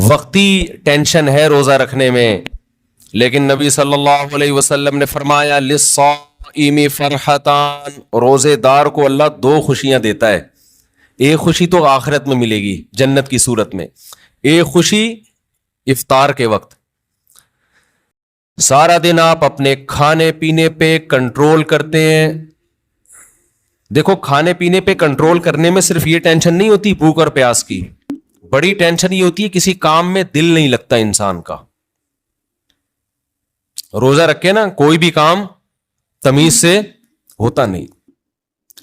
وقتی ٹینشن ہے روزہ رکھنے میں، لیکن نبی صلی اللہ علیہ وسلم نے فرمایا للصائم فرحتان، روزے دار کو اللہ دو خوشیاں دیتا ہے. ایک خوشی تو آخرت میں ملے گی جنت کی صورت میں، ایک خوشی افطار کے وقت. سارا دن آپ اپنے کھانے پینے پہ کنٹرول کرتے ہیں. دیکھو کھانے پینے پہ کنٹرول کرنے میں صرف یہ ٹینشن نہیں ہوتی بھوک اور پیاس کی، بڑی ٹینشن یہ ہوتی ہے کسی کام میں دل نہیں لگتا انسان کا. روزہ رکھے نا کوئی بھی کام تمیز سے ہوتا نہیں،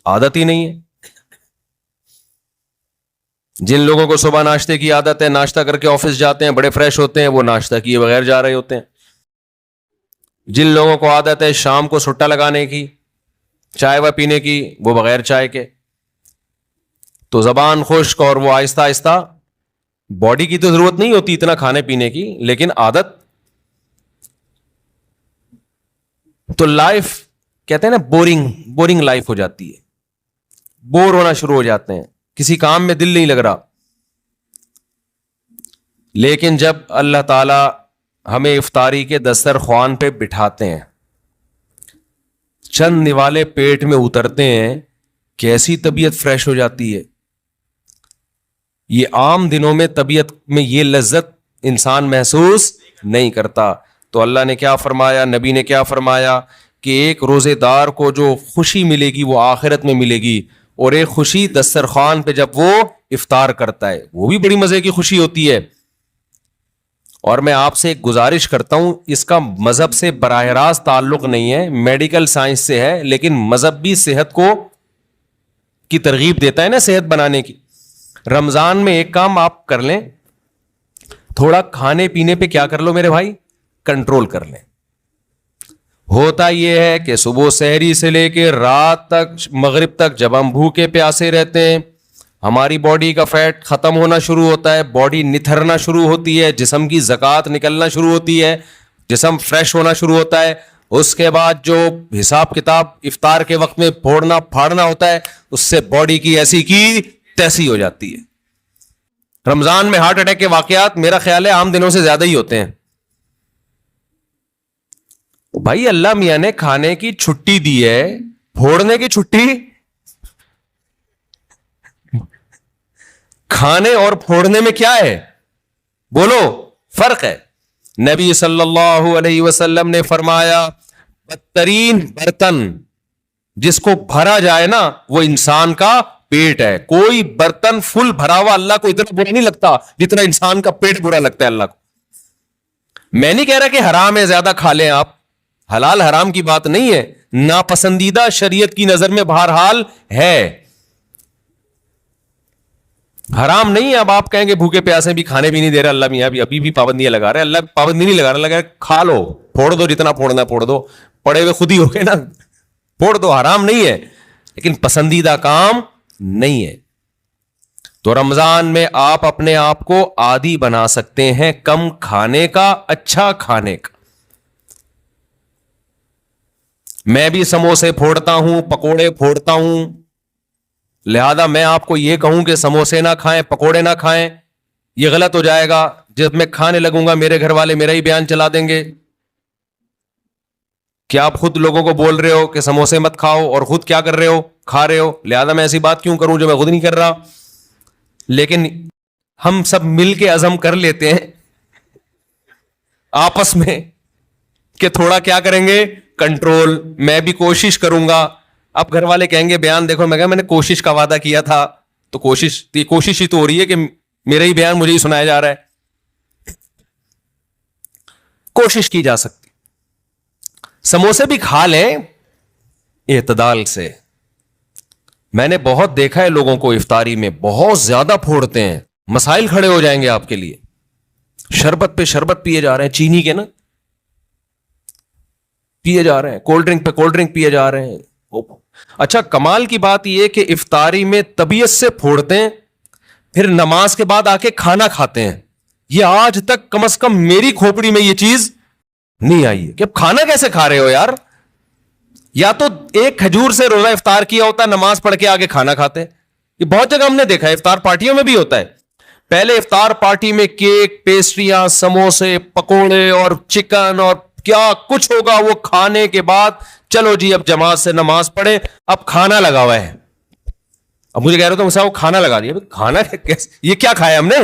عادت ہی نہیں ہے. جن لوگوں کو صبح ناشتے کی عادت ہے، ناشتہ کر کے آفس جاتے ہیں، بڑے فریش ہوتے ہیں، وہ ناشتہ کیے بغیر جا رہے ہوتے ہیں. جن لوگوں کو عادت ہے شام کو سٹا لگانے کی، چائے و پینے کی، وہ بغیر چائے کے. تو زبان خشک اور وہ آہستہ آہستہ، باڈی کی تو ضرورت نہیں ہوتی اتنا کھانے پینے کی، لیکن عادت. تو لائف کہتے ہیں نا بورنگ لائف ہو جاتی ہے، بور ہونا شروع ہو جاتے ہیں، کسی کام میں دل نہیں لگ رہا. لیکن جب اللہ تعالی ہمیں افطاری کے دسترخوان پہ بٹھاتے ہیں، چند نوالے پیٹ میں اترتے ہیں، کیسی طبیعت فریش ہو جاتی ہے. یہ عام دنوں میں طبیعت میں یہ لذت انسان محسوس نہیں کرتا. تو اللہ نے کیا فرمایا، نبی نے کیا فرمایا کہ ایک روزے دار کو جو خوشی ملے گی وہ آخرت میں ملے گی، اور ایک خوشی دسترخوان پہ جب وہ افطار کرتا ہے وہ بھی بڑی مزے کی خوشی ہوتی ہے. اور میں آپ سے ایک گزارش کرتا ہوں، اس کا مذہب سے براہ راست تعلق نہیں ہے، میڈیکل سائنس سے ہے، لیکن مذہب بھی صحت کو کی ترغیب دیتا ہے نا صحت بنانے کی. رمضان میں ایک کام آپ کر لیں، تھوڑا کھانے پینے پہ کیا کر لو میرے بھائی، کنٹرول کر لیں. ہوتا یہ ہے کہ صبح سحری سے لے کے رات تک مغرب تک جب ہم بھوکے پیاسے رہتے ہیں، ہماری باڈی کا فیٹ ختم ہونا شروع ہوتا ہے، باڈی نتھرنا شروع ہوتی ہے، جسم کی زکوٰۃ نکلنا شروع ہوتی ہے، جسم فریش ہونا شروع ہوتا ہے. اس کے بعد جو حساب کتاب افطار کے وقت میں پھوڑنا پھاڑنا ہوتا ہے، اس سے باڈی کی ایسی کی تیسی ہو جاتی ہے. رمضان میں ہارٹ اٹیک کے واقعات میرا خیال ہے عام دنوں سے زیادہ ہی ہوتے ہیں. بھائی اللہ میاں نے کھانے کی چھٹی دی ہے، پھوڑنے کی چھٹی، کھانے اور پھوڑنے میں کیا ہے بولو، فرق ہے. نبی صلی اللہ علیہ وسلم نے فرمایا بدترین برتن جس کو بھرا جائے نا وہ انسان کا پیٹ ہے. کوئی برتن فل بھرا ہوا اللہ کو اتنا برا نہیں لگتا جتنا انسان کا پیٹ برا لگتا ہے اللہ کو. میں نہیں کہہ رہا کہ حرام ہے زیادہ کھا لیں آپ، حلال حرام کی بات نہیں ہے، ناپسندیدہ شریعت کی نظر میں بہرحال ہے، حرام نہیں ہے. اب آپ کہیں گے بھوکے پیاسے بھی کھانے بھی نہیں دے رہے اللہ میاں، ابھی بھی پابندیاں لگا رہے. اللہ پابندی نہیں لگا رہا، لگا کھا لو، پھوڑ دو، جتنا پھوڑنا پھوڑ دو، پڑے ہوئے خود ہی ہو گئے نا، پھوڑ دو. حرام نہیں ہے لیکن پسندیدہ کام نہیں ہے. تو رمضان میں آپ اپنے آپ کو عادی بنا سکتے ہیں کم کھانے کا، اچھا کھانے کا. میں بھی سموسے پھوڑتا ہوں، پکوڑے پھوڑتا ہوں، لہذا میں آپ کو یہ کہوں کہ سموسے نہ کھائیں، پکوڑے نہ کھائیں، یہ غلط ہو جائے گا. جب میں کھانے لگوں گا میرے گھر والے میرا ہی بیان چلا دیں گے کہ آپ خود لوگوں کو بول رہے ہو کہ سموسے مت کھاؤ اور خود کیا کر رہے ہو، کھا رہے ہو. لہذا میں ایسی بات کیوں کروں جو میں خود نہیں کر رہا. لیکن ہم سب مل کے عزم کر لیتے ہیں آپس میں کہ تھوڑا کیا کریں گے، کنٹرول. میں بھی کوشش کروں گا. اب گھر والے کہیں گے بیان دیکھو، میں کہا میں نے کوشش کا وعدہ کیا تھا، تو کوشش ہی تو ہو رہی ہے کہ میرا ہی بیان مجھے ہی سنایا جا رہا ہے. کوشش کی جا سکتی، سموسے بھی کھا لیں اعتدال سے. میں نے بہت دیکھا ہے لوگوں کو افطاری میں بہت زیادہ پھوڑتے ہیں، مسائل کھڑے ہو جائیں گے آپ کے لیے. شربت پہ شربت پیے جا رہے ہیں، چینی کے نا پیے جا رہے ہیں، کولڈ ڈرنک پہ کولڈ ڈرنک پیے جا رہے ہیں. اچھا کمال کی بات یہ کہ افطاری میں طبیعت سے پھوڑتے ہیں، پھر نماز کے بعد آ کے کھانا کھاتے ہیں. یہ آج تک کم از کم میری کھوپڑی میں یہ چیز نہیں آئی ہے کہ اب کھانا کیسے کھا رہے ہو یار. یا تو ایک کھجور سے روزہ افطار کیا ہوتا ہے، نماز پڑھ کے آگے کھانا کھاتے. یہ بہت جگہ ہم نے دیکھا ہے، افطار پارٹیوں میں بھی ہوتا ہے. پہلے افطار پارٹی میں کیک، پیسٹریاں، سموسے، پکوڑے اور چکن اور کیا کچھ ہوگا، وہ کھانے کے بعد چلو جی اب جماعت سے نماز پڑھے، اب کھانا لگا ہوا ہے. اب مجھے کہہ رہے ہو تو وہ کھانا لگا دیا. کھانا یہ کیا کھایا ہم نے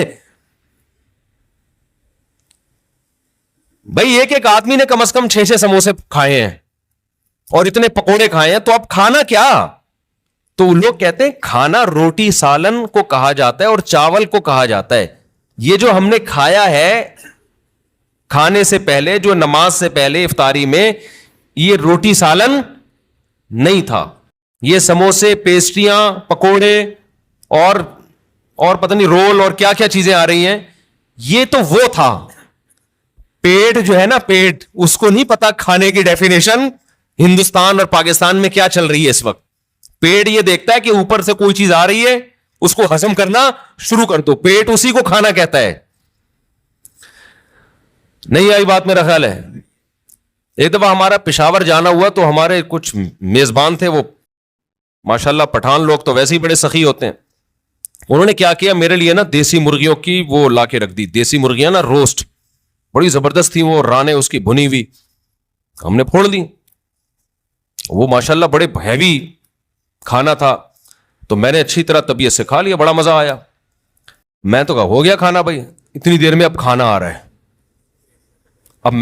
بھائی؟ ایک ایک آدمی نے کم از کم 6 سموسے کھائے ہیں اور اتنے پکوڑے کھائے ہیں, تو اب کھانا کیا؟ تو لوگ کہتے ہیں کھانا روٹی سالن کو کہا جاتا ہے اور چاول کو کہا جاتا ہے. یہ جو ہم نے کھایا ہے کھانے سے پہلے, جو نماز سے پہلے افطاری میں, یہ روٹی سالن نہیں تھا. یہ سموسے, پیسٹریاں, پکوڑے اور پتہ نہیں رول اور کیا کیا چیزیں آ رہی ہیں, یہ تو وہ تھا. پیٹ جو ہے نا, پیٹ, اس کو نہیں پتا کھانے کی ڈیفینیشن ہندوستان اور پاکستان میں کیا چل رہی ہے اس وقت. پیٹ یہ دیکھتا ہے کہ اوپر سے کوئی چیز آ رہی ہے, اس کو ہضم کرنا شروع کر دو. پیٹ اسی کو کھانا کہتا ہے. نہیں آئی بات میرا خیال ہے. ایک دفعہ ہمارا پشاور جانا ہوا تو ہمارے کچھ میزبان تھے, وہ ماشاءاللہ پٹھان لوگ تو ویسے ہی بڑے سخی ہوتے ہیں. انہوں نے کیا کیا, میرے لیے نا دیسی مرغیوں کی وہ لا کے رکھ دی. دیسی مرغیاں نا روسٹ, بڑی زبردست تھی وہ, رانے اس کی بھنی ہوئی, ہم نے پھوڑ دی. وہ ماشاءاللہ بڑے ہیوی کھانا تھا, تو میں نے اچھی طرح طبیعت سے کھا لیا, بڑا مزہ آیا. میں تو کہا ہو گیا کھانا بھائی, اتنی دیر میں اب کھانا آ رہا ہے. اب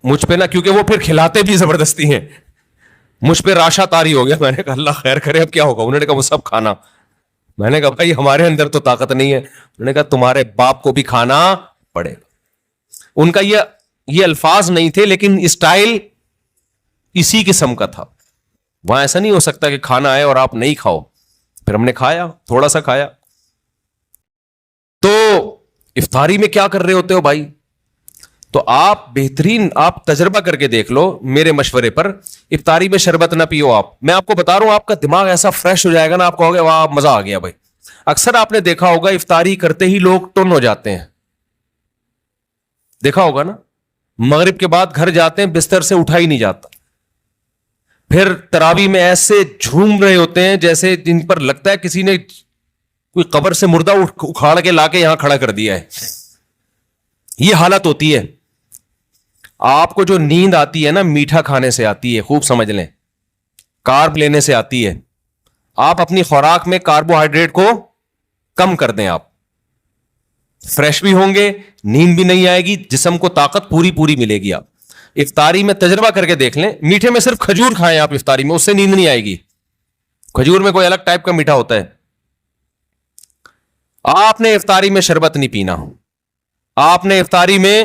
مجھ پہ نا, کیونکہ وہ پھر کھلاتے بھی زبردستی ہیں, مجھ پہ راشا تاری ہو گیا. میں نے کہا اللہ خیر کرے اب کیا ہوگا. انہوں نے کہا وہ سب کھانا. میں نے کہا بھائی ہمارے اندر تو طاقت نہیں ہے. انہوں نے کہا تمہارے باپ کو بھی کھانا پڑے گا. ان کا یہ الفاظ نہیں تھے, لیکن اسٹائل اسی قسم کا تھا. وہاں ایسا نہیں ہو سکتا کہ کھانا آئے اور آپ نہیں کھاؤ. پھر ہم نے کھایا, تھوڑا سا کھایا. تو افطاری میں کیا کر رہے ہوتے ہو بھائی؟ تو آپ بہترین, آپ تجربہ کر کے دیکھ لو میرے مشورے پر. افطاری میں شربت نہ پیو آپ. میں آپ کو بتا رہا ہوں, آپ کا دماغ ایسا فریش ہو جائے گا نا, آپ کہو گے واہ مزہ آ گیا بھائی. اکثر آپ نے دیکھا ہوگا افطاری کرتے ہی لوگ ٹن ہو جاتے ہیں, دیکھا ہوگا نا. مغرب کے بعد گھر جاتے ہیں, بستر سے اٹھا ہی نہیں جاتا. پھر تراویح میں ایسے جھوم رہے ہوتے ہیں جیسے جن پر لگتا ہے کسی نے کوئی قبر سے مردہ اکھاڑ کے لا کے یہاں کھڑا کر دیا ہے. یہ حالت ہوتی ہے. آپ کو جو نیند آتی ہے نا, میٹھا کھانے سے آتی ہے, خوب سمجھ لیں, کارب لینے سے آتی ہے. آپ اپنی خوراک میں کاربوہائیڈریٹ کو کم کر دیں, آپ فریش بھی ہوں گے, نیند بھی نہیں آئے گی, جسم کو طاقت پوری ملے گی. آپ افطاری میں تجربہ کر کے دیکھ لیں, میٹھے میں صرف کھجور کھائیں آپ افطاری میں, اس سے نیند نہیں آئے گی. کھجور میں کوئی الگ ٹائپ کا میٹھا ہوتا ہے. آپ نے افطاری میں شربت نہیں پینا, آپ نے افطاری میں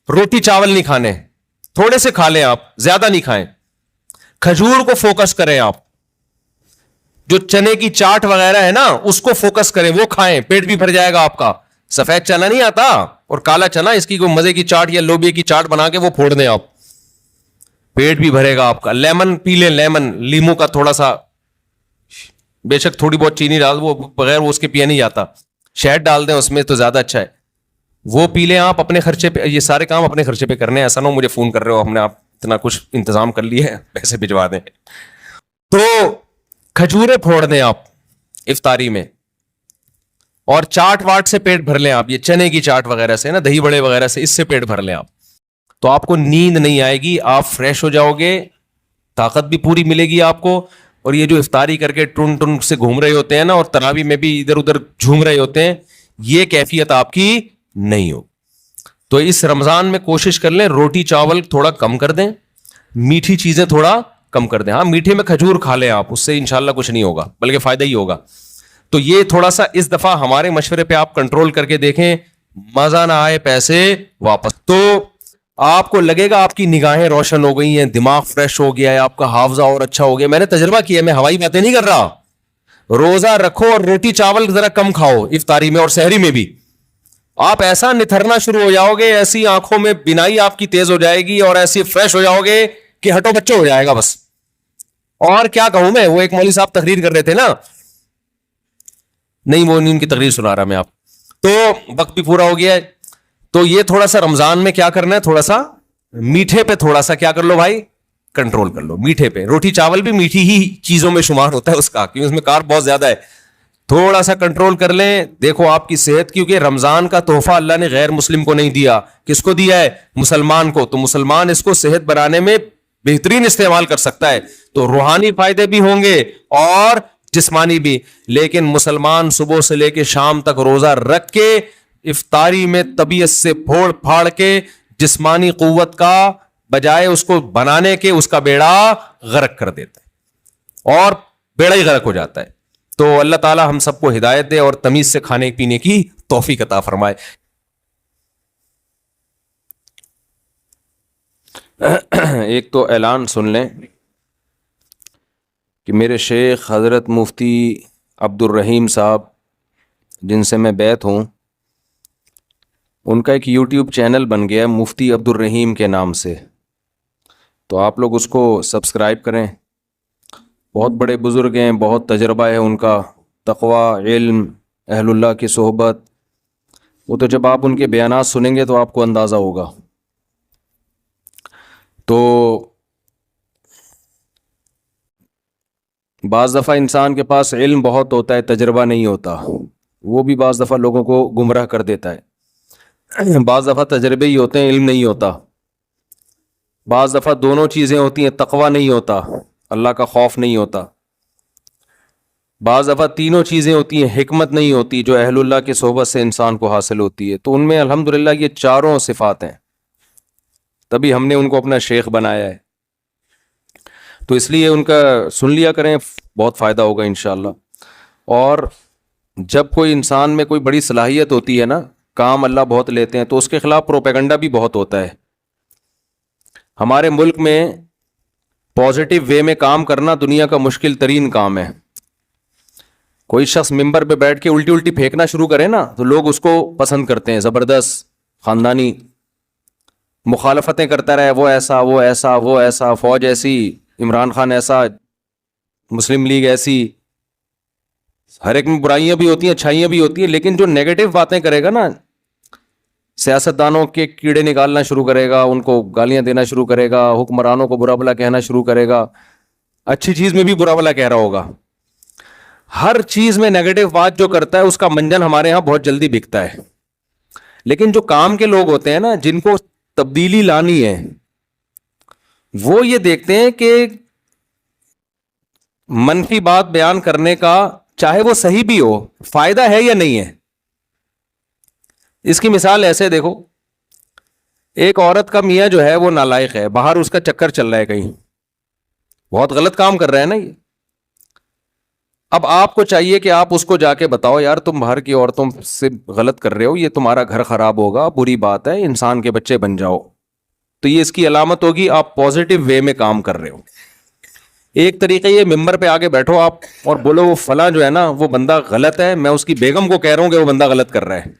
روٹی چاول نہیں کھانے, تھوڑے سے کھا لیں آپ, زیادہ نہیں کھائیں. کھجور کو فوکس کریں آپ, جو چنے کی چاٹ وغیرہ ہے نا اس کو فوکس کریں, وہ کھائیں, پیٹ بھی بھر جائے گا آپ کا. سفید چنا نہیں آتا اور کالا چنا, اس کی کوئی مزے کی چاٹ یا لوبیا کی چاٹ بنا کے وہ پھوڑ دیں آپ, پیٹ بھی بھرے گا آپ کا. لیمن پی لیں, لیمن, لیمو کا تھوڑا سا, بے شک تھوڑی بہت چینی ڈال, وہ بغیر وہ اس کے پیا نہیں جاتا, شہد ڈال دیں اس میں تو زیادہ اچھا ہے, وہ پی لیں آپ اپنے خرچے پہ. یہ سارے کام اپنے خرچے پہ کرنے ہیں, ایسا نہ ہو مجھے فون کر رہے ہو ہم نے آپ اتنا کچھ انتظام کر لیا ہے, پیسے بھجوا دیں. تو کھجورے پھوڑ دیں آپ افطاری میں, اور چاٹ واٹ سے پیٹ بھر لیں آپ, یہ چنے کی چاٹ وغیرہ سے نا, دہی بڑے وغیرہ سے, اس سے پیٹ بھر لیں آپ. تو آپ کو نیند نہیں آئے گی, آپ فریش ہو جاؤ گے, طاقت بھی پوری ملے گی آپ کو. اور یہ جو افطاری کر کے ٹن سے گھوم رہے ہوتے ہیں نا, اور تراویح میں بھی ادھر ادھر جھوم رہے ہوتے ہیں, یہ کیفیت آپ کی نہیں ہو. تو اس رمضان میں کوشش کر لیں روٹی چاول تھوڑا کم کر دیں, میٹھی چیزیں تھوڑا کم کر دیں. ہاں میٹھے میں کھجور کھا لیں آپ, اس سے انشاءاللہ کچھ نہیں ہوگا بلکہ فائدہ ہی ہوگا. تو یہ تھوڑا سا اس دفعہ ہمارے مشورے پہ آپ کنٹرول کر کے دیکھیں, مزہ نہ آئے پیسے واپس. تو آپ کو لگے گا آپ کی نگاہیں روشن ہو گئی ہیں, دماغ فریش ہو گیا ہے, آپ کا حافظہ اور اچھا ہو گیا. میں نے تجربہ کیا, میں ہوائی باتیں نہیں کر رہا. روزہ رکھو اور روٹی چاول ذرا کم کھاؤ افطاری میں اور سحری میں بھی. آپ ایسا نتھرنا شروع ہو جاؤ گے, ایسی آنکھوں میں بینائی آپ کی تیز ہو جائے گی, اور ایسی فریش ہو جاؤ گے کہ ہٹو بچوں ہو جائے گا بس. اور کیا کہوں میں, وہ ایک مولوی صاحب تقریر کر رہے تھے نا, نہیں وہ ان کی تقریر سنا رہا میں آپ, تو وقت بھی پورا ہو گیا ہے. تو یہ تھوڑا سا رمضان میں کیا کرنا ہے, تھوڑا سا میٹھے پہ تھوڑا سا کیا کر لو بھائی, کنٹرول کر لو. میٹھے پہ, روٹی چاول بھی میٹھی ہی چیزوں میں شمار ہوتا ہے اس کا, کیونکہ اس میں کارب بہت زیادہ ہے. تھوڑا سا کنٹرول کر لیں. دیکھو آپ کی صحت, کیونکہ رمضان کا تحفہ اللہ نے غیر مسلم کو نہیں دیا, کس کو دیا ہے؟ مسلمان کو. تو مسلمان اس کو صحت بنانے میں بہترین استعمال کر سکتا ہے, تو روحانی فائدے بھی ہوں گے اور جسمانی بھی. لیکن مسلمان صبح سے لے کے شام تک روزہ رکھ کے افطاری میں طبیعت سے پھوڑ پھاڑ کے جسمانی قوت کا بجائے اس کو بنانے کے اس کا بیڑا غرق کر دیتا ہے اور بیڑا ہی غرق ہو جاتا ہے. تو اللہ تعالی ہم سب کو ہدایت دے اور تمیز سے کھانے پینے کی توفیق عطا فرمائے. ایک تو اعلان سن لیں کہ میرے شیخ حضرت مفتی عبد الرحیم صاحب جن سے میں بیعت ہوں, ان کا ایک یوٹیوب چینل بن گیا ہے مفتی عبد الرحیم کے نام سے. تو آپ لوگ اس کو سبسکرائب کریں. بہت بڑے بزرگ ہیں, بہت تجربہ ہے ان کا, تقوی, علم, اہل اللہ کی صحبت. وہ تو جب آپ ان کے بیانات سنیں گے تو آپ کو اندازہ ہوگا. تو بعض دفعہ انسان کے پاس علم بہت ہوتا ہے, تجربہ نہیں ہوتا, وہ بھی بعض دفعہ لوگوں کو گمراہ کر دیتا ہے. بعض دفعہ تجربے ہی ہوتے ہیں, علم نہیں ہوتا. بعض دفعہ دونوں چیزیں ہوتی ہیں, تقوی نہیں ہوتا, اللہ کا خوف نہیں ہوتا. بعض دفعہ تینوں چیزیں ہوتی ہیں, حکمت نہیں ہوتی جو اہل اللہ کی صحبت سے انسان کو حاصل ہوتی ہے. تو ان میں الحمدللہ یہ چاروں صفات ہیں, تبھی ہم نے ان کو اپنا شیخ بنایا ہے. تو اس لیے ان کا سن لیا کریں, بہت فائدہ ہوگا انشاءاللہ. اور جب کوئی انسان میں کوئی بڑی صلاحیت ہوتی ہے نا, کام اللہ بہت لیتے ہیں, تو اس کے خلاف پروپیگنڈا بھی بہت ہوتا ہے. ہمارے ملک میں پازیٹیو وے میں کام کرنا دنیا کا مشکل ترین کام ہے. کوئی شخص ممبر پہ بیٹھ کے الٹی الٹی پھینکنا شروع کرے نا تو لوگ اس کو پسند کرتے ہیں, زبردست خاندانی مخالفتیں کرتا رہے, وہ ایسا وہ ایسا وہ ایسا, فوج ایسی, عمران خان ایسا, مسلم لیگ ایسی. ہر ایک میں برائیاں بھی ہوتی ہیں, اچھائیاں بھی ہوتی ہیں, لیکن جو نیگیٹو باتیں کرے گا نا, سیاستدانوں کے کیڑے نکالنا شروع کرے گا, ان کو گالیاں دینا شروع کرے گا, حکمرانوں کو برا بھلا کہنا شروع کرے گا, اچھی چیز میں بھی برا بھلا کہہ رہا ہوگا. ہر چیز میں نیگیٹو بات جو کرتا ہے اس کا منجن ہمارے ہاں بہت جلدی بکتا ہے. لیکن جو کام کے لوگ ہوتے ہیں نا, جن کو تبدیلی لانی ہے, وہ یہ دیکھتے ہیں کہ منفی بات بیان کرنے کا, چاہے وہ صحیح بھی ہو, فائدہ ہے یا نہیں ہے. اس کی مثال ایسے دیکھو, ایک عورت کا میاں جو ہے وہ نالائق ہے, باہر اس کا چکر چل رہا ہے, کہیں بہت غلط کام کر رہا ہے نا یہ. اب آپ کو چاہیے کہ آپ اس کو جا کے بتاؤ, یار تم باہر کی عورتوں سے غلط کر رہے ہو, یہ تمہارا گھر خراب ہوگا, بری بات ہے, انسان کے بچے بن جاؤ. تو یہ اس کی علامت ہوگی آپ پازیٹیو وے میں کام کر رہے ہو. ایک طریقے یہ ممبر پہ آگے بیٹھو آپ اور بولو وہ فلاں جو ہے نا وہ بندہ غلط ہے, میں اس کی بیگم کو کہہ رہا ہوں کہ وہ بندہ غلط کر رہا ہے,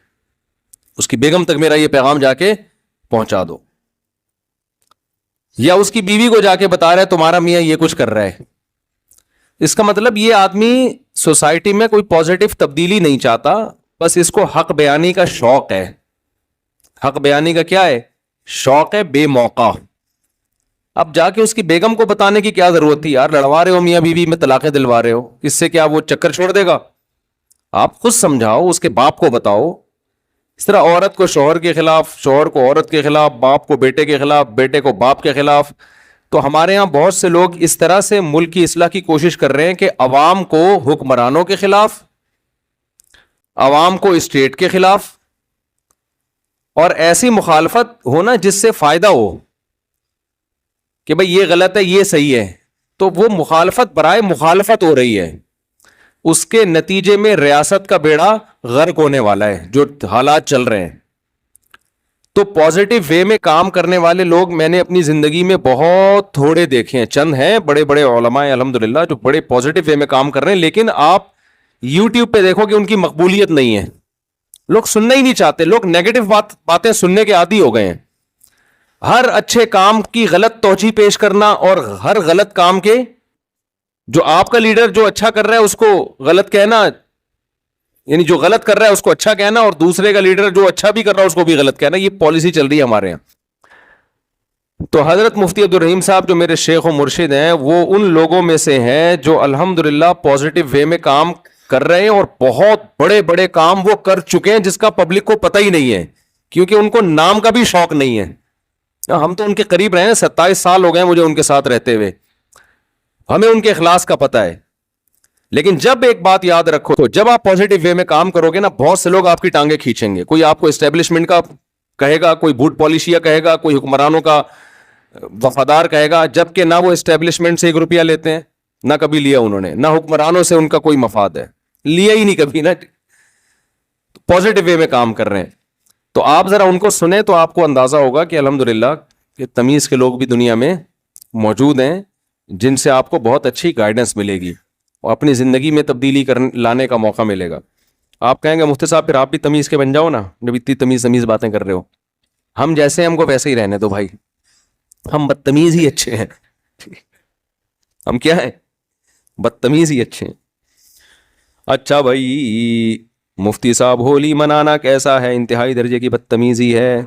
اس کی بیگم تک میرا یہ پیغام جا کے پہنچا دو. یا اس کی بیوی کو جا کے بتا رہا ہے تمہارا میاں یہ کچھ کر رہا ہے. اس کا مطلب یہ آدمی سوسائٹی میں کوئی پازیٹیو تبدیلی نہیں چاہتا, بس اس کو حق بیانی کا شوق ہے. حق بیانی کا کیا ہے؟ شوق ہے بے موقع. اب جا کے اس کی بیگم کو بتانے کی کیا ضرورت تھی, یار لڑوا رہے ہو میاں بیوی میں, طلاقیں دلوا رہے ہو, اس سے کیا وہ چکر چھوڑ دے گا؟ آپ خود سمجھاؤ, اس کے باپ کو بتاؤ. اس طرح عورت کو شوہر کے خلاف, شوہر کو عورت کے خلاف, باپ کو بیٹے کے خلاف, بیٹے کو باپ کے خلاف. تو ہمارے یہاں بہت سے لوگ اس طرح سے ملک کی اصلاح کی کوشش کر رہے ہیں کہ عوام کو حکمرانوں کے خلاف, عوام کو اسٹیٹ کے خلاف, اور ایسی مخالفت ہونا جس سے فائدہ ہو کہ بھئی یہ غلط ہے یہ صحیح ہے. تو وہ مخالفت برائے مخالفت ہو رہی ہے, اس کے نتیجے میں ریاست کا بیڑا غرق ہونے والا ہے جو حالات چل رہے ہیں. تو پازیٹیو وے میں کام کرنے والے لوگ میں نے اپنی زندگی میں بہت تھوڑے دیکھے ہیں. چند ہیں بڑے بڑے علماء الحمدللہ جو بڑے پازیٹیو وے میں کام کر رہے ہیں, لیکن آپ یوٹیوب پہ دیکھو کہ ان کی مقبولیت نہیں ہے. لوگ سننا ہی نہیں چاہتے, لوگ نیگیٹو باتیں سننے کے عادی ہو گئے ہیں. ہر اچھے کام کی غلط توجیہ پیش کرنا, اور ہر غلط کام کے جو آپ کا لیڈر جو اچھا کر رہا ہے اس کو غلط کہنا, یعنی جو غلط کر رہا ہے اس کو اچھا کہنا, اور دوسرے کا لیڈر جو اچھا بھی کر رہا ہے اس کو بھی غلط کہنا. یہ پالیسی چل رہی ہے ہمارے یہاں. تو حضرت مفتی عبد الرحیم صاحب جو میرے شیخ و مرشد ہیں, وہ ان لوگوں میں سے ہیں جو الحمدللہ پازیٹیو وے میں کام کر رہے ہیں, اور بہت بڑے بڑے کام وہ کر چکے ہیں جس کا پبلک کو پتہ ہی نہیں ہے, کیونکہ ان کو نام کا بھی شوق نہیں ہے. ہم تو ان کے قریب رہے ہیں, 27 سال ہو گئے مجھے ان کے ساتھ رہتے ہوئے, ہمیں ان کے اخلاص کا پتہ ہے. لیکن جب ایک بات یاد رکھو, تو جب آپ پازیٹیو وے میں کام کرو گے نا, بہت سے لوگ آپ کی ٹانگیں کھینچیں گے. کوئی آپ کو اسٹیبلشمنٹ کا کہے گا, کوئی بوٹ پالیشیا کہے گا, کوئی حکمرانوں کا وفادار کہے گا, جبکہ نہ وہ اسٹیبلشمنٹ سے 1 روپیہ لیتے ہیں, نہ کبھی لیا انہوں نے, نہ حکمرانوں سے ان کا کوئی مفاد ہے, لیا ہی نہیں کبھی نا. پازیٹیو وے میں کام کر رہے ہیں. تو آپ ذرا ان کو سنیں تو آپ کو اندازہ ہوگا کہ الحمدللہ کہ تمیز کے لوگ بھی دنیا میں موجود ہیں جن سے آپ کو بہت اچھی گائیڈنس ملے گی اور اپنی زندگی میں تبدیلی لانے کا موقع ملے گا. آپ کہیں گے مفتی صاحب پھر آپ بھی تمیز کے بن جاؤ نا, جب اتنی تمیز باتیں کر رہے ہو. ہم جیسے ہیں ہم کو ویسے ہی رہنے دو بھائی, ہم بدتمیز ہی اچھے ہیں. ہم کیا ہیں؟ بدتمیز ہی اچھے ہیں. اچھا بھائی مفتی صاحب ہولی منانا کیسا ہے؟ انتہائی درجے کی بدتمیزی ہے.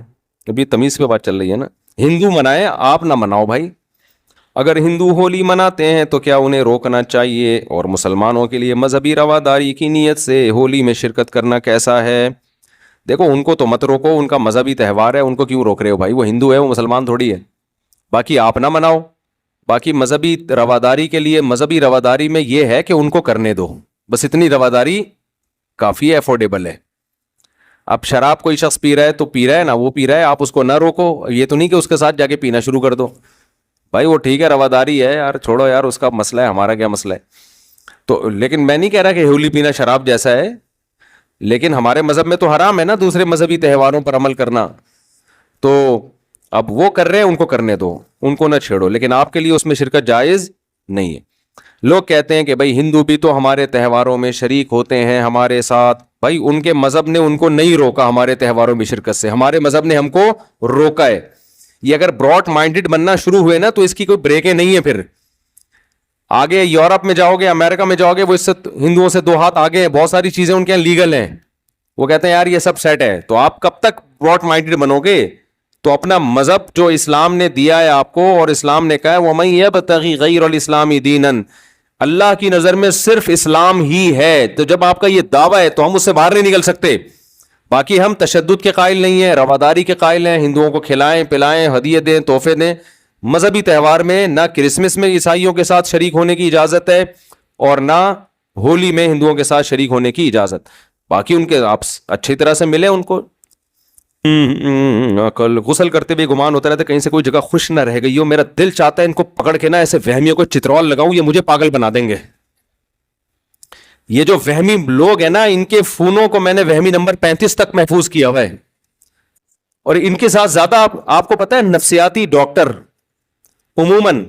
ابھی تمیز پہ بات چل رہی ہے نا. ہندو منائے, آپ نہ مناؤ بھائی. اگر ہندو ہولی مناتے ہیں تو کیا انہیں روکنا چاہیے؟ اور مسلمانوں کے لیے مذہبی رواداری کی نیت سے ہولی میں شرکت کرنا کیسا ہے؟ دیکھو ان کو تو مت روکو, ان کا مذہبی تہوار ہے, ان کو کیوں روک رہے ہو بھائی؟ وہ ہندو ہے, وہ مسلمان تھوڑی ہے. باقی آپ نہ مناؤ. باقی مذہبی رواداری کے لیے, مذہبی رواداری میں یہ ہے کہ ان کو کرنے دو, بس اتنی رواداری کافی ہے, افورڈیبل ہے. اب شراب کوئی شخص پی رہا ہے تو پی رہا ہے نا, وہ پی رہا ہے, آپ اس کو نہ روکو. یہ تو نہیں کہ اس کے ساتھ جا کے پینا شروع کر دو. بھائی وہ ٹھیک ہے رواداری ہے یار, چھوڑو یار, اس کا مسئلہ ہے, ہمارا کیا مسئلہ ہے. تو لیکن میں نہیں کہہ رہا کہ ہولی پینا شراب جیسا ہے, لیکن ہمارے مذہب میں تو حرام ہے نا دوسرے مذہبی تہواروں پر عمل کرنا. تو اب وہ کر رہے ہیں, ان کو کرنے دو, ان کو نہ چھیڑو, لیکن آپ کے لیے اس میں شرکت جائز نہیں ہے. لوگ کہتے ہیں کہ بھائی ہندو بھی تو ہمارے تہواروں میں شریک ہوتے ہیں ہمارے ساتھ. بھائی ان کے مذہب نے ان کو نہیں روکا ہمارے تہواروں میں شرکت سے, ہمارے مذہب نے ہم کو روکا ہے. یہ اگر براڈ مائنڈڈ بننا شروع ہوئے نا تو اس کی کوئی بریکیں نہیں ہے. پھر آگے یورپ میں جاؤ گے, امریکہ میں جاؤ گے, وہ اس سے ہندوؤں سے 2 ہاتھ آگے ہیں, بہت ساری چیزیں ان کے یہاں لیگل ہیں. وہ کہتے ہیں یار یہ سب سیٹ ہے. تو آپ کب تک براڈ مائنڈڈ بنو گے؟ تو اپنا مذہب جو اسلام نے دیا ہے آپ کو, اور اسلام نے کہا ہے وَمَن يَبْتَغِ غَيْرَ الْإِسْلَامِ دِينًا, اللہ کی نظر میں صرف اسلام ہی ہے. تو جب آپ کا یہ دعویٰ ہے تو ہم اس سے باہر نہیں نکل سکتے. باقی ہم تشدد کے قائل نہیں ہیں, رواداری کے قائل ہیں, ہندوؤں کو کھلائیں پلائیں, ہدیے دیں, تحفے دیں. مذہبی تہوار میں نہ کرسمس میں عیسائیوں کے ساتھ شریک ہونے کی اجازت ہے, اور نہ ہولی میں ہندوؤں کے ساتھ شریک ہونے کی اجازت. باقی ان کے آپ اچھی طرح سے ملیں ان کو. کل غسل کرتے ہوئے گمان ہوتا رہتا کہیں سے کوئی جگہ خوش نہ رہ گئی ہو. میرا دل چاہتا ہے ان کو پکڑ کے نا ایسے وہمیوں کو چترول لگاؤں, یہ مجھے پاگل بنا دیں گے. یہ جو وہمی لوگ ہیں نا, ان کے فونوں کو میں نے وہمی نمبر 35 تک محفوظ کیا ہوا ہے. اور ان کے ساتھ زیادہ آپ کو پتا ہے نفسیاتی ڈاکٹر عموماً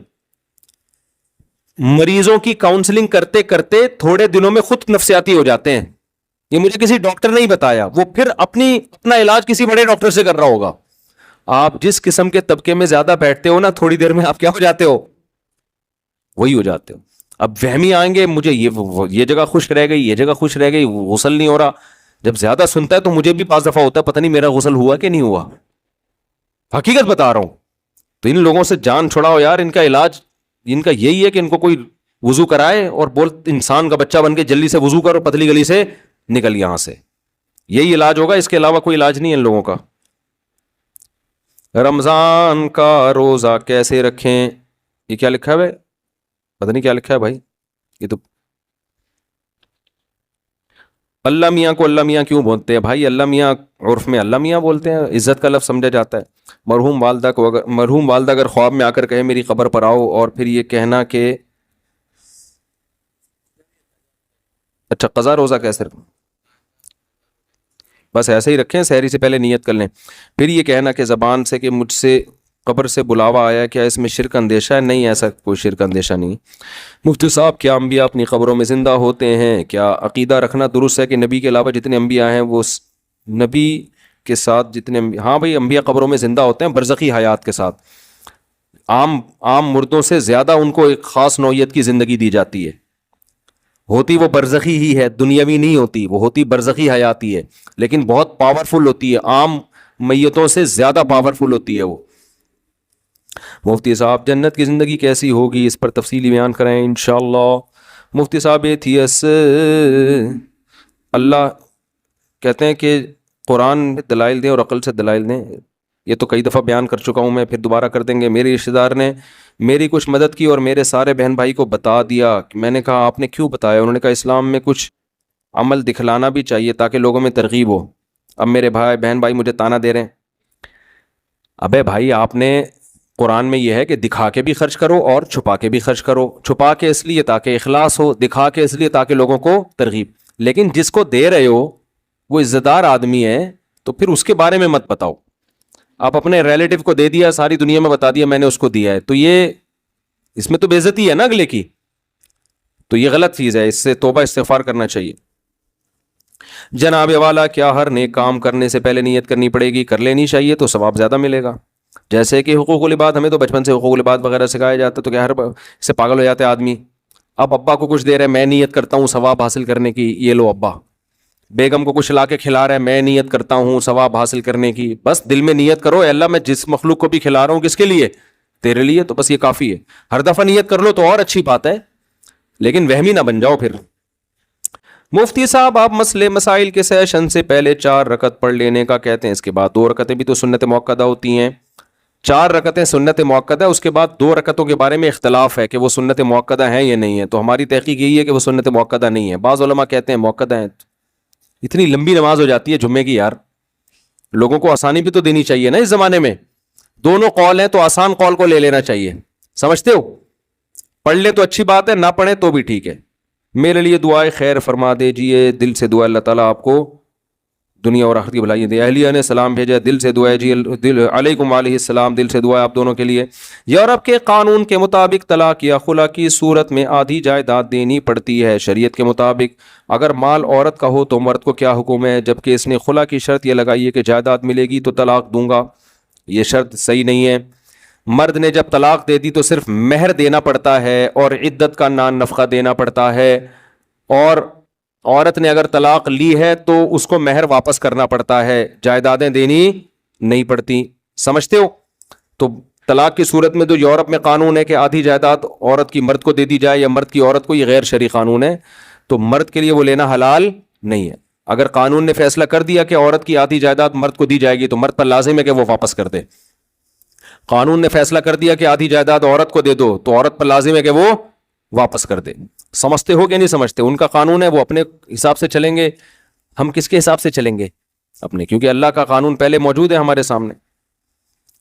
مریضوں کی کاؤنسلنگ کرتے کرتے تھوڑے دنوں میں خود نفسیاتی ہو جاتے ہیں. یہ مجھے کسی ڈاکٹر نے ہی بتایا, وہ پھر اپنا علاج کسی بڑے ڈاکٹر سے کر رہا ہوگا. آپ جس قسم کے طبقے میں زیادہ بیٹھتے ہو نا, تھوڑی دیر میں آپ کیا ہو جاتے ہو, وہی ہو جاتے ہو. اب وہمی آئیں گے, مجھے یہ جگہ خوش رہ گئی, یہ جگہ خوش رہ گئی, غسل نہیں ہو رہا. جب زیادہ سنتا ہے تو مجھے بھی 5 دفعہ ہوتا ہے پتہ نہیں میرا غسل ہوا کہ نہیں ہوا. حقیقت بتا رہا ہوں. تو ان لوگوں سے جان چھڑاؤ یار. ان کا علاج ان کا یہی ہے کہ ان کو کوئی وضو کرائے اور بول انسان کا بچہ بن کے جلدی سے وضو کرو, پتلی گلی سے نکل یہاں سے. یہی علاج ہوگا, اس کے علاوہ کوئی علاج نہیں ہے ان لوگوں کا. رمضان کا روزہ کیسے رکھیں؟ یہ کیا لکھا ہے؟ پتہ نہیں کیا لکھا ہے بھائی. یہ تو اللہ میاں کو اللہ میاں کیوں بولتے ہیں بھائی؟ اللہ میاں عرف میں اللہ میاں بولتے ہیں, عزت کا لفظ سمجھا جاتا ہے. مرحوم والدہ اگر خواب میں آ کر کہے میری قبر پر آؤ, اور پھر یہ کہنا کہ اچھا قضا روزہ کیسے رکھیں؟ بس ایسے ہی رکھیں, سحری سے پہلے نیت کر لیں. پھر یہ کہنا کہ زبان سے کہ مجھ سے قبر سے بلاوا آیا, کیا اس میں شرک اندیشہ ہے؟ نہیں, ایسا کوئی شرک اندیشہ نہیں. مفتی صاحب کیا انبیاء اپنی قبروں میں زندہ ہوتے ہیں؟ کیا عقیدہ رکھنا درست ہے کہ نبی کے علاوہ جتنے انبیاء ہیں وہ نبی کے ساتھ جتنے ہاں بھائی انبیاء قبروں میں زندہ ہوتے ہیں برزخی حیات کے ساتھ. عام مردوں سے زیادہ ان کو ایک خاص نوعیت کی زندگی دی جاتی ہے. ہوتی وہ برزخی ہی ہے, دنیاوی نہیں ہوتی, وہ ہوتی برزخی حیاتی ہے, لیکن بہت پاورفل ہوتی ہے, عام میتوں سے زیادہ پاورفل ہوتی ہے وہ. مفتی صاحب جنت کی زندگی کیسی ہوگی, اس پر تفصیلی بیان کریں انشاءاللہ. مفتی صاحب ایتھیس اللہ کہتے ہیں کہ قرآن میں دلائل دیں اور عقل سے دلائل دیں. یہ تو کئی دفعہ بیان کر چکا ہوں میں, پھر دوبارہ کر دیں گے. میرے رشتہ دار نے میری کچھ مدد کی اور میرے سارے بہن بھائی کو بتا دیا. میں نے کہا آپ نے کیوں بتایا؟ انہوں نے کہا اسلام میں کچھ عمل دکھلانا بھی چاہیے تاکہ لوگوں میں ترغیب ہو. اب میرے بہن بھائی مجھے تانا دے رہے ہیں, ابے بھائی آپ نے قرآن میں یہ ہے کہ دکھا کے بھی خرچ کرو اور چھپا کے بھی خرچ کرو. چھپا کے اس لیے تاکہ اخلاص ہو, دکھا کے اس لیے تاکہ لوگوں کو ترغیب. لیکن جس کو دے رہے ہو وہ عزت دار آدمی ہے تو پھر اس کے بارے میں مت بتاؤ. آپ اپنے ریلیٹو کو دے دیا, ساری دنیا میں بتا دیا میں نے اس کو دیا ہے, تو یہ اس میں تو بے عزتی ہے نا اگلے کی. تو یہ غلط چیز ہے, اس سے توبہ استغفار کرنا چاہیے. جناب والا کیا ہر نیک کام کرنے سے پہلے نیت کرنی پڑے گی؟ کر لینی چاہیے تو ثواب زیادہ ملے گا. جیسے کہ حقوق العباد, ہمیں تو بچپن سے حقوق العباد وغیرہ سکھایا جاتا, تو کیا ہر سے پاگل ہو جاتے آدمی. اب ابا کو کچھ دے رہے, میں نیت کرتا ہوں ثواب حاصل کرنے کی, یہ لو ابا. بیگم کو کچھ لا کے کھلا رہا ہے, میں نیت کرتا ہوں ثواب حاصل کرنے کی. بس دل میں نیت کرو, اے اللہ میں جس مخلوق کو بھی کھلا رہا ہوں کس کے لیے؟ تیرے لیے. تو بس یہ کافی ہے. ہر دفعہ نیت کر لو تو اور اچھی بات ہے, لیکن وہمی نہ بن جاؤ پھر. مفتی صاحب آپ مسئلے مسائل کے سیشن سے پہلے 4 رکعت پڑھ لینے کا کہتے ہیں, اس کے بعد 2 رکعتیں بھی تو سنت موقدہ ہوتی ہیں. 4 رکعتیں سنت موقدہ, اس کے بعد 2 رکعتوں کے بارے میں اختلاف ہے کہ وہ سنت موقدہ ہیں یا نہیں ہے. تو ہماری تحقیق یہی ہے کہ وہ سنت موقدہ نہیں ہے. بعض علماء کہتے ہیں موقدہ ہیں. اتنی لمبی نماز ہو جاتی ہے جمعے کی یار, لوگوں کو آسانی بھی تو دینی چاہیے نا اس زمانے میں. دونوں قول ہیں تو آسان قول کو لے لینا چاہیے, سمجھتے ہو؟ پڑھ لے تو اچھی بات ہے, نہ پڑھے تو بھی ٹھیک ہے. میرے لیے دعائے خیر فرما دیجئے, دل سے دعا اللہ تعالیٰ آپ کو دنیا اور آخرت کی بھلائی دے. اہلیہ نے سلام بھیجا, دل سے دعا جی, دل علیکم علیہ السلام, دل سے دعا آپ دونوں کے لیے. یورپ کے قانون کے مطابق طلاق یا خلا کی صورت میں آدھی جائیداد دینی پڑتی ہے. شریعت کے مطابق اگر مال عورت کا ہو تو مرد کو کیا حکم ہے؟ جبکہ اس نے خلا کی شرط یہ لگائی ہے کہ جائیداد ملے گی تو طلاق دوں گا. یہ شرط صحیح نہیں ہے. مرد نے جب طلاق دے دی تو صرف مہر دینا پڑتا ہے اور عدت کا نان نفقہ دینا پڑتا ہے, اور عورت نے اگر طلاق لی ہے تو اس کو مہر واپس کرنا پڑتا ہے, جائیدادیں دینی نہیں پڑتی. سمجھتے ہو؟ تو طلاق کی صورت میں جو یورپ میں قانون ہے کہ آدھی جائیداد عورت کی مرد کو دے دی جائے یا مرد کی عورت کو, یہ غیر شرعی قانون ہے. تو مرد کے لیے وہ لینا حلال نہیں ہے. اگر قانون نے فیصلہ کر دیا کہ عورت کی آدھی جائیداد مرد کو دی جائے گی تو مرد پر لازم ہے کہ وہ واپس کر دے. قانون نے فیصلہ کر دیا کہ آدھی جائیداد عورت کو دے دو تو عورت پر لازم ہے کہ وہ واپس کر دے. سمجھتے ہو کہ نہیں سمجھتے؟ ان کا قانون ہے, وہ اپنے حساب سے چلیں گے, ہم کس کے حساب سے چلیں گے؟ اپنے, کیونکہ اللہ کا قانون پہلے موجود ہے ہمارے سامنے.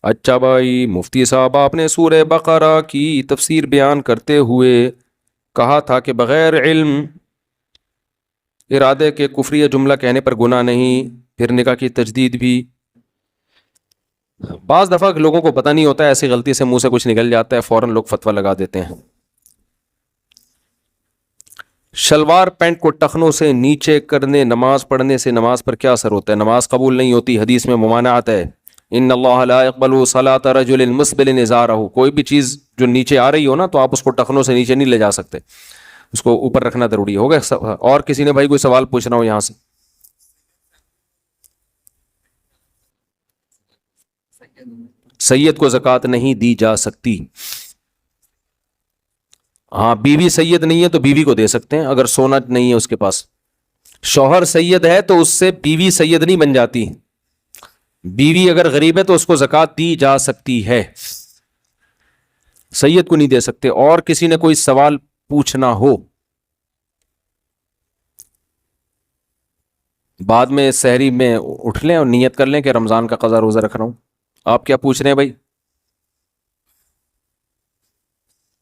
اچھا بھائی مفتی صاحب, آپ نے سورہ بقرہ کی تفسیر بیان کرتے ہوئے کہا تھا کہ بغیر علم ارادے کے کفری جملہ کہنے پر گناہ نہیں, پھر نکاح کی تجدید بھی. بعض دفعہ لوگوں کو پتہ نہیں ہوتا ہے, ایسی غلطی سے منہ سے کچھ نکل جاتا ہے, فوراً لوگ فتویٰ لگا دیتے ہیں. شلوار پینٹ کو ٹخنوں سے نیچے کرنے نماز پڑھنے سے نماز پر کیا اثر ہوتا ہے؟ نماز قبول نہیں ہوتی, حدیث میں ممانعت ہے. ان اللہ لا يقبل صلاة رجل مسبل ازارہ, کوئی بھی چیز جو نیچے آ رہی ہو نا تو آپ اس کو ٹخنوں سے نیچے نہیں لے جا سکتے, اس کو اوپر رکھنا ضروری ہوگا. اور کسی نے بھائی کوئی سوال پوچھنا ہو یہاں سے؟ سید کو زکوٰۃ نہیں دی جا سکتی. ہاں بیوی سید نہیں ہے تو بیوی کو دے سکتے ہیں اگر سونا نہیں ہے اس کے پاس. شوہر سید ہے تو اس سے بیوی سید نہیں بن جاتی. بیوی اگر غریب ہے تو اس کو زکوٰۃ دی جا سکتی ہے, سید کو نہیں دے سکتے. اور کسی نے کوئی سوال پوچھنا ہو بعد میں سحری میں اٹھ لیں اور نیت کر لیں کہ رمضان کا قضا روزہ رکھ رہا ہوں. آپ کیا پوچھ رہے ہیں بھائی؟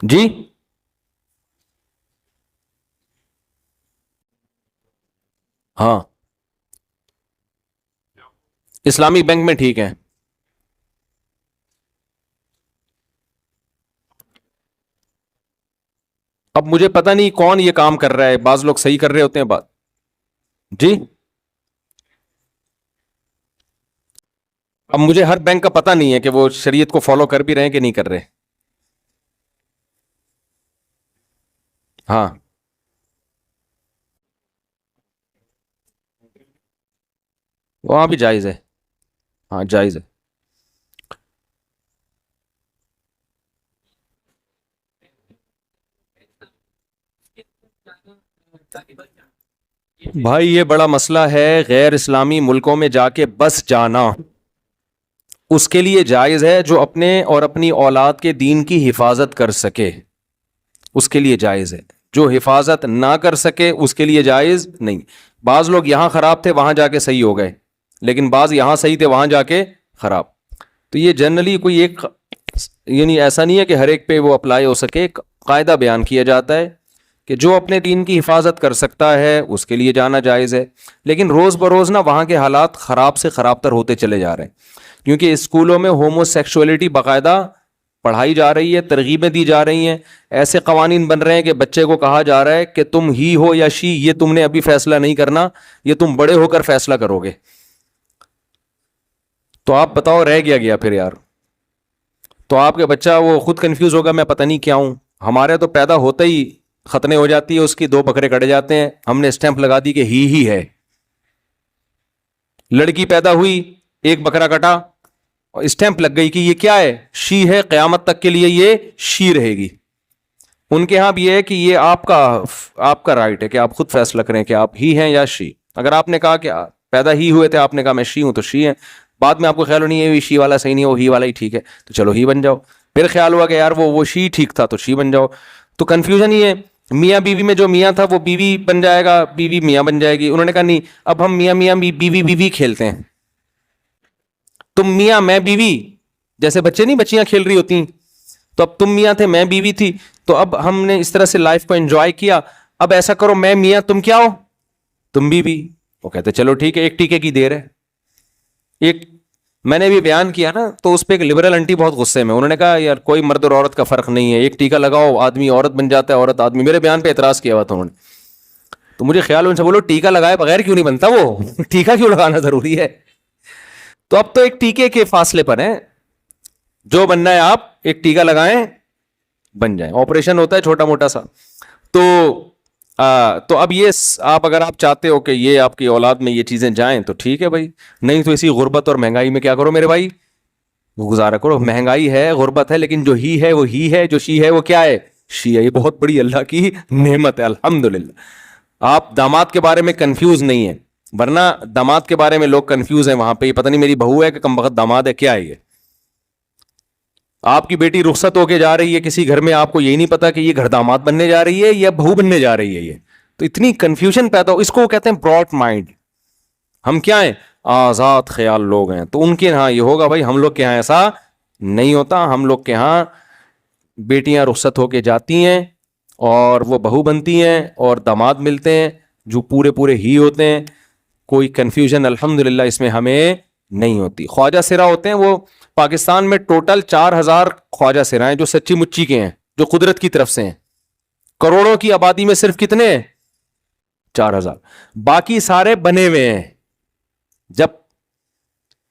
جی ہاں اسلامی بینک میں ٹھیک ہے. اب مجھے پتہ نہیں کون یہ کام کر رہا ہے, بعض لوگ صحیح کر رہے ہوتے ہیں بات. جی اب مجھے ہر بینک کا پتہ نہیں ہے کہ وہ شریعت کو فالو کر بھی رہے ہیں کہ نہیں کر رہے. ہاں وہاں بھی جائز ہے, ہاں جائز ہے. بھائی یہ بڑا مسئلہ ہے، غیر اسلامی ملکوں میں جا کے بس جانا اس کے لیے جائز ہے جو اپنے اور اپنی اولاد کے دین کی حفاظت کر سکے، اس کے لیے جائز ہے. جو حفاظت نہ کر سکے اس کے لیے جائز نہیں. بعض لوگ یہاں خراب تھے وہاں جا کے صحیح ہو گئے، لیکن بعض یہاں صحیح تھے وہاں جا کے خراب. تو یہ جنرلی کوئی ایک یعنی ایسا نہیں ہے کہ ہر ایک پہ وہ اپلائی ہو سکے. ایک قاعدہ بیان کیا جاتا ہے کہ جو اپنے دین کی حفاظت کر سکتا ہے اس کے لیے جانا جائز ہے. لیکن روز بروز نا وہاں کے حالات خراب سے خراب تر ہوتے چلے جا رہے ہیں، کیونکہ اسکولوں میں ہومو سیکشولیٹی باقاعدہ پڑھائی جا رہی ہے، ترغیبیں دی جا رہی ہیں. ایسے قوانین بن رہے ہیں کہ بچے کو کہا جا رہا ہے کہ تم ہی ہو یا شی، یہ تم نے ابھی فیصلہ نہیں کرنا، یہ تم بڑے ہو کر فیصلہ کرو گے. تو آپ بتاؤ رہ گیا پھر یار. تو آپ کے بچہ وہ خود کنفیوز ہوگا میں پتہ نہیں کیا ہوں. ہمارے تو پیدا ہوتے ہی ختنے ہو جاتی ہے اس کی، 2 بکرے کٹ جاتے ہیں، ہم نے اسٹیمپ لگا دی کہ ہی ہے. لڑکی پیدا ہوئی 1 بکرا کٹا اور اسٹیمپ لگ گئی کہ یہ کیا ہے، شی ہے، قیامت تک کے لیے یہ شی رہے گی. ان کے ہاں بھی یہ ہے کہ یہ آپ کا رائٹ ہے کہ آپ خود فیصلہ کریں کہ آپ ہی ہیں یا شی. اگر آپ نے کہا کہ پیدا ہی ہوئے تھے، آپ نے کہا میں شی ہوں تو شی ہیں، بعد میں آپ کو خیال ہو نہیں ہے شی والا صحیح نہیں، وہ ہی والا ہی ٹھیک ہے تو چلو ہی بن جاؤ. پھر خیال ہوا کہ یار وہ شی ٹھیک تھا تو شی بن جاؤ. تو کنفیوژن ہی ہے. میاں بیوی میں جو میاں تھا وہ بیوی بن جائے گا، بیوی میاں بن جائے گی. انہوں نے کہا نہیں، اب ہم میاں بیوی کھیلتے ہیں. تم میاں میں بیوی، جیسے بچے نہیں بچیاں کھیل رہی ہوتی ہیں، تو اب تم میاں تھے میں بیوی تھی، تو اب ہم نے اس طرح سے لائف کو انجوائے کیا. اب ایسا کرو میں میاں تم کیا ہو، تم بیوی. وہ کہتے چلو ٹھیک ہے، ایک ٹیکے کی دیر ہے. ایک میں نے بھی بیان کیا نا، تو اس پہ ایک لبرل انٹی بہت غصے میں، انہوں نے کہا یار کوئی مرد اور عورت کا فرق نہیں ہے، ایک ٹیکا لگاؤ آدمی عورت بن جاتا ہے، عورت آدمی. میرے بیان پہ اعتراض کیا ہوا تھا انہوں نے. تو مجھے خیال ان سے بولو ٹیکا لگائے بغیر کیوں نہیں بنتا، وہ ٹیکا کیوں لگانا ضروری ہے. تو اب تو ایک ٹیکے کے فاصلے پر ہیں، جو بننا ہے آپ ایک ٹیکا لگائیں بن جائیں. آپریشن ہوتا ہے چھوٹا موٹا سا. تو اب یہ آپ اگر آپ چاہتے ہو کہ یہ آپ کی اولاد میں یہ چیزیں جائیں تو ٹھیک ہے بھائی، نہیں تو اسی غربت اور مہنگائی میں کیا کرو میرے بھائی، گزارا کرو. مہنگائی ہے، غربت ہے، لیکن جو ہی ہے وہ ہی ہے، جو شی ہے وہ کیا ہے، شی ہے. یہ بہت بڑی اللہ کی نعمت ہے الحمدللہ. آپ داماد کے بارے میں کنفیوز نہیں ہیں، ورنہ داماد کے بارے میں لوگ کنفیوز ہیں وہاں پہ، پتہ نہیں میری بہو ہے کہ کم وقت داماد ہے، کیا ہے یہ. آپ کی بیٹی رخصت ہو کے جا رہی ہے کسی گھر میں، آپ کو یہی نہیں پتا کہ یہ گھر داماد بننے جا رہی ہے یا بہو بننے جا رہی ہے. یہ تو اتنی کنفیوژن پیدا ہو، اس کو کہتے ہیں براڈ مائنڈ. ہم کیا ہیں، آزاد خیال لوگ ہیں. تو ان کے ہاں یہ ہوگا بھائی، ہم لوگ کے ہاں ایسا نہیں ہوتا. ہم لوگ کے ہاں بیٹیاں رخصت ہو کے جاتی ہیں اور وہ بہو بنتی ہیں اور داماد ملتے ہیں جو پورے ہی ہوتے ہیں. کوئی کنفیوژن الحمدللہ اس میں ہمیں نہیں ہوتی. خواجہ سرا ہوتے ہیں، وہ پاکستان میں ٹوٹل 4000 خواجہ سرا ہیں جو سچی مچی کے ہیں، جو قدرت کی طرف سے ہیں. کروڑوں کی آبادی میں صرف کتنے ہیں، 4000. باقی سارے بنے ہوئے ہیں. جب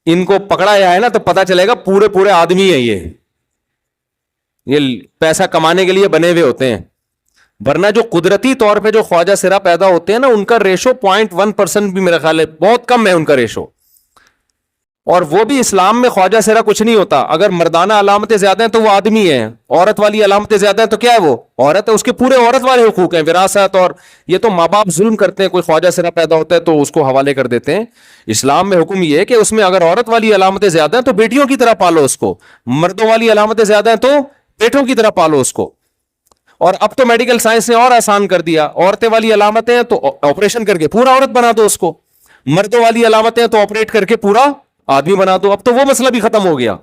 ان کو پکڑا جائے نا تو پتا چلے گا پورے آدمی ہیں. یہ پیسہ کمانے کے لیے بنے ہوئے ہوتے ہیں. ورنہ جو قدرتی طور پہ جو خواجہ سرا پیدا ہوتے ہیں نا، ان کا ریشو 0.1% بھی میرا خیال ہے بہت کم ہے ان کا ریشو. اور وہ بھی اسلام میں خواجہ سرا کچھ نہیں ہوتا. اگر مردانہ علامتیں زیادہ ہیں تو وہ آدمی ہے، عورت والی علامتیں زیادہ ہیں تو کیا ہے، وہ عورت ہے. اس کے پورے عورت والے حقوق ہیں، وراثت. اور یہ تو ماں باپ ظلم کرتے ہیں، کوئی خواجہ سرا پیدا ہوتا ہے تو اس کو حوالے کر دیتے ہیں. اسلام میں حکم یہ ہے کہ اس میں اگر عورت والی علامتیں زیادہ ہیں تو بیٹیوں کی طرح پالو اس کو، مردوں والی علامتیں زیادہ ہیں تو بیٹوں کی طرح پالو اس کو. اور اب تو میڈیکل سائنس نے اور آسان کر دیا، عورتیں والی علامتیں ہیں تو آپریشن کر کے پورا عورت بنا دو اس کو، مردوں والی علامتیں ہیں تو آپریٹ کر کے پورا آدمی بنا دو. اب تو وہ مسئلہ بھی ختم ہو گیا.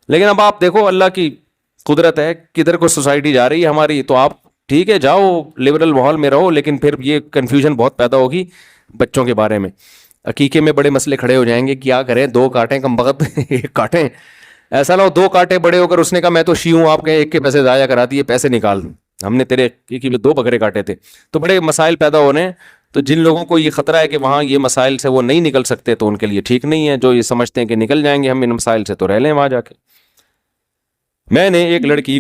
لیکن اب آپ دیکھو اللہ کی قدرت ہے کدھر کو سوسائٹی جا رہی ہے ہماری. تو آپ ٹھیک ہے جاؤ لبرل ماحول میں رہو، لیکن پھر یہ کنفیوژن بہت پیدا ہوگی بچوں کے بارے میں. عقیقے میں بڑے مسئلے کھڑے ہو جائیں گے، کیا کریں 2 کاٹیں کم بخت ایک کاٹیں. ایسا نہ ہو 2 کاٹے بڑے ہو کر اس نے کہا میں تو شی ہوں، آپ کہیں ایک کے پیسے ضائع کرا دیے، پیسے نکال، ہم نے تیرے 2 بکرے کاٹے تھے. تو بڑے مسائل پیدا ہو رہے ہیں. تو جن لوگوں کو یہ خطرہ ہے کہ وہاں یہ مسائل سے وہ نہیں نکل سکتے تو ان کے لیے ٹھیک نہیں ہے. جو یہ سمجھتے ہیں کہ نکل جائیں گے ہم ان مسائل سے تو رہ لیں وہاں جا کے. میں نے ایک لڑکی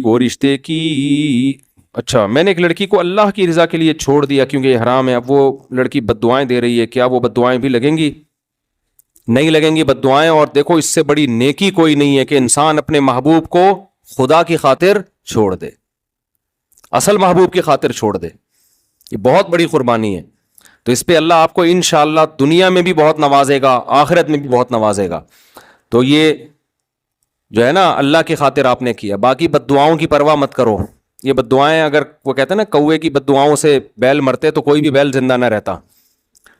کو اللہ کی رضا کے لیے چھوڑ دیا کیونکہ یہ حرام ہے. اب وہ لڑکی بد دعائیں دے رہی ہے، کیا وہ بد دعائیں بھی لگیں گی؟ نہیں لگیں گی بد دعائیں. اور دیکھو اس سے بڑی نیکی کوئی نہیں ہے کہ انسان اپنے محبوب کو خدا کی خاطر چھوڑ دے، اصل محبوب کی خاطر چھوڑ دے. یہ بہت بڑی قربانی ہے. تو اس پہ اللہ آپ کو انشاءاللہ دنیا میں بھی بہت نوازے گا, آخرت میں بھی بہت نوازے گا. تو یہ جو ہے نا اللہ کی خاطر آپ نے کیا. باقی بد دعاؤں کی پرواہ مت کرو. یہ بد دعائیں, اگر وہ کہتے ہیں نا کوے کی بد دعاؤں سے بیل مرتے, تو کوئی بھی بیل زندہ نہ رہتا.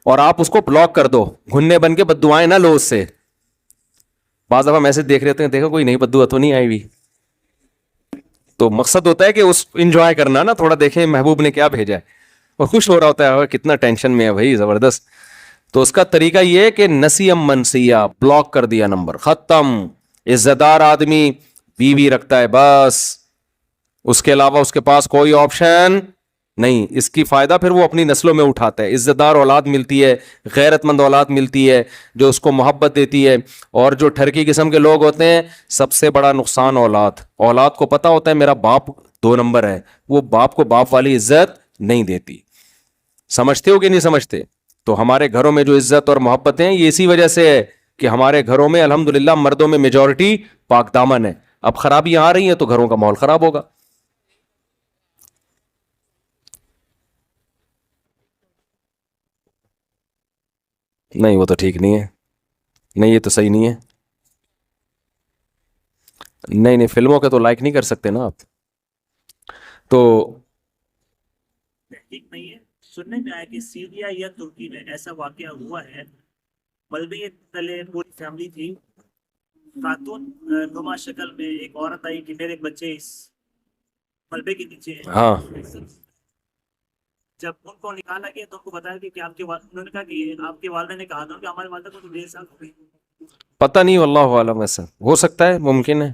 اور آپ اس کو بلاک کر دو, گھننے بن کے بد دعائیں نہ لو اس سے. بعض دفعہ میسج دیکھ رہے ہیں, دیکھو کوئی نئی بد دعا تو نہیں آئی ہوئی. تو مقصد ہوتا ہے کہ اس انجوائے کرنا نا, تھوڑا دیکھیں محبوب نے کیا بھیجا ہے, اور خوش ہو رہا ہوتا ہے, کتنا ٹینشن میں ہے بھائی, زبردست. تو اس کا طریقہ یہ ہے کہ نسیم منسیہ, بلاک کر دیا نمبر, ختم. عزت دار آدمی بیوی رکھتا ہے بس, اس کے علاوہ اس کے پاس کوئی آپشن نہیں. اس کی فائدہ پھر وہ اپنی نسلوں میں اٹھاتا ہے. عزت دار اولاد ملتی ہے, غیرت مند اولاد ملتی ہے, جو اس کو محبت دیتی ہے. اور جو ٹھرکی قسم کے لوگ ہوتے ہیں, سب سے بڑا نقصان اولاد کو پتا ہوتا ہے میرا باپ 2 نمبر ہے, وہ باپ کو باپ والی عزت نہیں دیتی. سمجھتے ہو کہ نہیں سمجھتے؟ تو ہمارے گھروں میں جو عزت اور محبت ہیں, یہ اسی وجہ سے ہے کہ ہمارے گھروں میں الحمدللہ مردوں میں میجورٹی پاک دامن ہے. اب خرابیاں آ رہی ہیں تو گھروں کا ماحول خراب ہوگا. نہیں وہ تو ٹھیک نہیں ہے, نہیں یہ تو صحیح نہیں ہے. نہیں فلموں کے تو لائک نہیں کر سکتے نا آپ. تو تحقیق نہیں ہے, سننے میں آیا کہ سیریا یا ترکی میں ایسا واقعہ ہوا ہے. ملبے تلے پوری فیملی تھی, خاتون نما شکل میں ایک عورت آئی کہ میرے بچے اس ملبے کے نیچے ہیں. ہاں, جب ان کو نکالا گیا تو ان کو بتایا کہ آپ کے انہوں نے کہا کہ آپ کے والدہ نے کہا تھا کہ ہمارے والدہ کو تو 1.5 سال ہو گئے. پتہ نہیں, واللہ عالم. ایسا ہو سکتا ہے, ممکن ہے.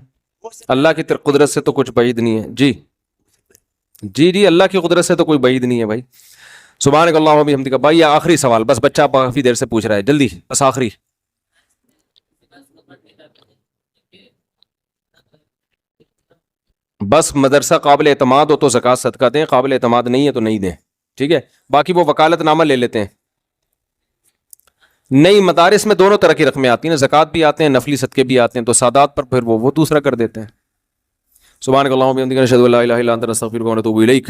اللہ کی قدرت سے تو کچھ بعید نہیں ہے. جی جی اللہ کی قدرت سے تو کوئی بعید نہیں ہے بھائی. سبحانک اللہم و بحمدک. بھائی آخری سوال, بس بچہ کافی دیر سے پوچھ رہا ہے, جلدی بس آخری. بس مدرسہ قابل اعتماد ہو تو زکوٰۃ صدقہ دیں, قابل اعتماد نہیں ہے تو نہیں دیں, ٹھیک ہے. باقی وہ وکالت نامہ لے لیتے ہیں. نہیں, مدارس میں دونوں طرح کی رقمیں آتی ہیں, زکوٰۃ بھی آتے ہیں, نفلی صدقے بھی آتے ہیں, تو سادات پر پھر وہ دوسرا کر دیتے ہیں. سبحانک اللہم و بحمدک, نشہد ان لا الہ الا انت, نستغفرک و نتوب الیک.